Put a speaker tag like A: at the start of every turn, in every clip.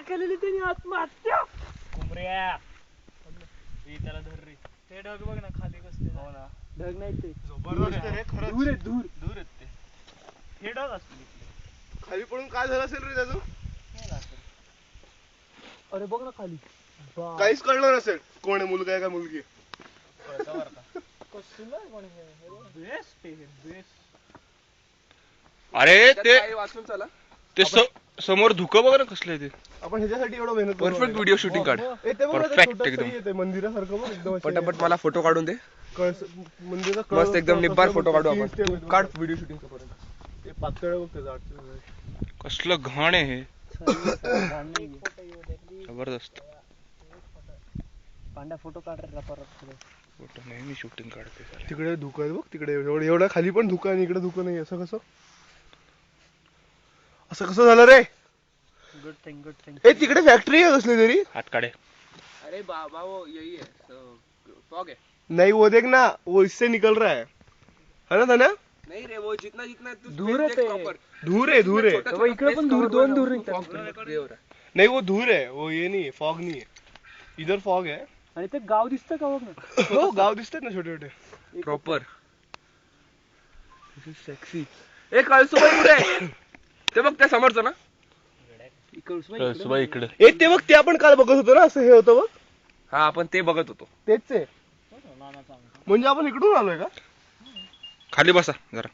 A: केलेली त्यांनी आत्महत्या.
B: कुमऱ्या त्याला धर रे. ते ढग बघ ना खाली कसले. हो ना,
A: ढग नाही ते
B: जबरदस्त रे खरंच.
A: दूर आहे, दूर
B: दूर आहेत ते. हे ढग असतील
C: खाली पडून काय झालं असेल रे त्याचं?
A: अरे बघ ना खाली.
C: काहीच कळलं नसेल कोण आहे, मुलगा आहे का मुलगी.
B: बेस्ट आहे बेस्ट.
D: अरे ते
C: वाचून चला.
D: ते समोर धुकं बघ ना कसलं आहे ते.
C: आपण ह्याच्यासाठी एवढं मेहनत
D: परफेक्ट व्हिडिओ शूटिंग काढ. परफेक्ट एकदम.
C: मंदिरासारखं बघ एकदम.
D: पटापट मला फोटो काढून दे.
C: मंदिराचा
D: मस्त एकदम निब्बार फोटो काढू आपण. काढ व्हिडिओ शूटिंग पर्यंत.
C: ते पातळ बघ त्याचं.
D: कसलं घाण आहे हे. जबरदस्त
A: पांड्या फोटो काढ रे परत.
D: फोटो नेहमी शूटिंग काढते.
C: तिकडे धुकं आहे बघ, तिकडे एवढा खाली पण धुकं आणि इकडे धुकं नाही. असं कसं झालं रे?
A: Good thing, good thing.
C: ए तिकडे फॅक्टरी आहे कसली तरी.
D: हात काढे.
E: अरे बाबा वो यही है फॉग है.
C: नहीं वो देख ना, वो इससे निकल रहा है ना धन्या?
E: नहीं रे वो जितना जितना तू
A: दूर है ते.
C: धूर है
A: तेव्हा इकडे पण दूर, दोन दूर निघतात.
C: नहीं वो धूर है, वो ये नहीं है, फॉग नहीं है. इधर फॉग है.
A: आणि ते गाव दिसतं का बघ ना.
C: हो गाव दिसतात ना छोटे छोटे.
E: Proper sexy. एक कळसुबाई कुठे? ते बघ त्या समोरचं ना.
D: इकडे
C: ए ते बघ, ते आपण काल बघत होतो ना, असं हे होतं बघ.
E: हा आपण ते बघत होतो.
C: तेच आहे. म्हणजे आपण इकडून आलोय का?
D: खाली बसा जरा.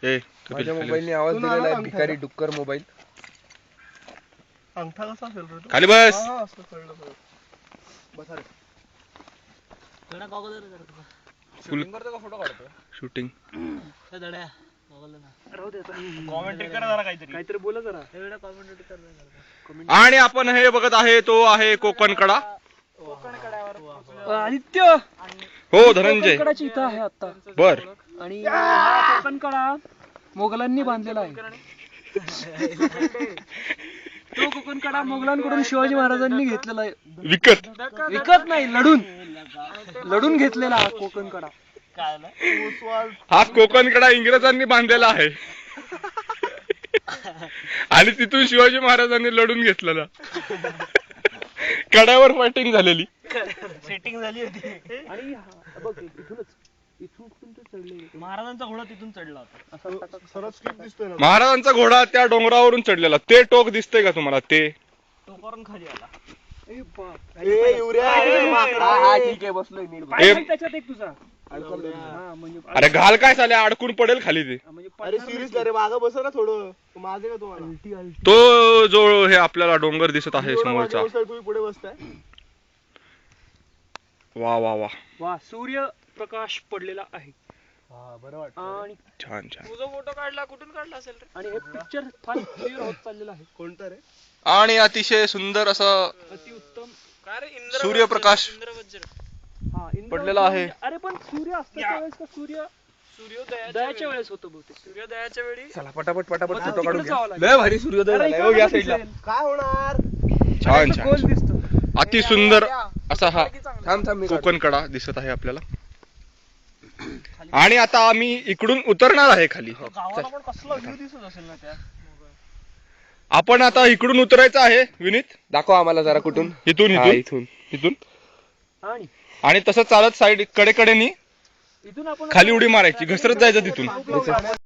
D: ए
E: माझ्या मोबाईलने आवाज दिलेला आहे, भिकारी डुक्कर मोबाईल.
C: अंगठा कसा असेल रे तो?
D: खाली बस.
C: हा, असं कळलं सगळं. बसा रे.
E: फोटो काढतो.
D: शूटिंग.
B: कॉमेंट्री करा जरा काहीतरी.
A: काहीतरी बोला जरा.
D: आणि आपण हे बघत आहे तो आहे कोकण कडा.
A: आदित्य
D: हो धनंजय.
A: कोकणकडाची इथं आहे आता.
D: बर.
A: आणि हा कोकणकडा मोगलांनी बांधलेला आहे. तो कोकणकडा मोगलांकडून शिवाजी महाराजांनी घेतलेला आहे. विकत नाही, लढून घेतलेला हा कोकणकडा.
D: हा कोकण कडा इंग्रजांनी बांधलेला आहे. आणि तिथून शिवाजी महाराजांनी लढून घेतलेला. कड्यावर फायटिंग झालेली.
B: सेटिंग झाली होती.
A: आणि बघ इथून कुठून ते चढले.
B: महाराजांचा घोडा तिथून चढला होता.
C: सरळ स्किप दिसतोय ना.
D: महाराजांचा घोडा त्या डोंगरावरून चढलेला. ते टोक दिसतंय का तुम्हाला? ते
B: टोकावरून खाली आला.
C: ए युवऱ्या,
E: हा ठीक आहे बसलोय नीट.
A: त्याच्यात एक तुझा म्हणजे
D: अरे घाल काय झाले, अडकून पडेल खाली ते.
A: म्हणजे
C: अरे सिरियसली रे, मागं बसा ना थोडं. माझे का तुम्हाला?
D: तो जो हे आपल्याला डोंगर दिसत आहे समोरचा.
C: तुम्ही पुढे बसताय.
D: वा वा वा
A: वा, सूर्य प्रकाश पडलेला आहे.
C: बरं वाटतं.
A: आणि
D: छान छान.
B: तुझा फोटो काढला कुठून काढला असेल रे?
A: आणि हे पिक्चर फार क्लिअर होत चाललेलं आहे.
C: कोणतं रे?
D: आणि अतिशय सुंदर असं
A: अतिउत्तम.
B: काय रे
D: सूर्यप्रकाश
B: इंद्रवज्र.
A: हा,
D: पडलेला आहे.
A: अरे पण सूर्य असताच्या वेळेस का सूर्योदयाच्या वेळेस होतं बहुतेक.
B: सूर्योदयाच्या वेळी.
E: चला पटापट फोटो
A: तिकडे
E: काढून
A: जावं
E: घ्या.
A: लागेल.
E: लय भारी सूर्योदय
A: अरे
E: झालाय. हो, या
A: इकडे
E: साईडला.
A: दिसेल.
C: काय होणार?
D: छान
A: गोल
D: छान.
A: दिसतो.
D: अति सुंदर असा हा
E: थांब मी काढतो.
D: कोकण कडा दिसत आहे आपल्याला. आणि आता आम्ही इकडून उतरणार आहे खाली.
B: गावाला पण कसला व्ह्यू दिसत असेल ना त्या.
D: आपण आता इकडून उतरायचं आहे विनीत.
E: दाखव आम्हाला जरा कुठून.
D: इथून
E: हा,
D: इथून इथून.
A: आणि
D: आणि तसं चालत साईड कडेकडेनी
A: इथून आपण
D: खाली उडी मारायची, घसरत जायचं तिथून.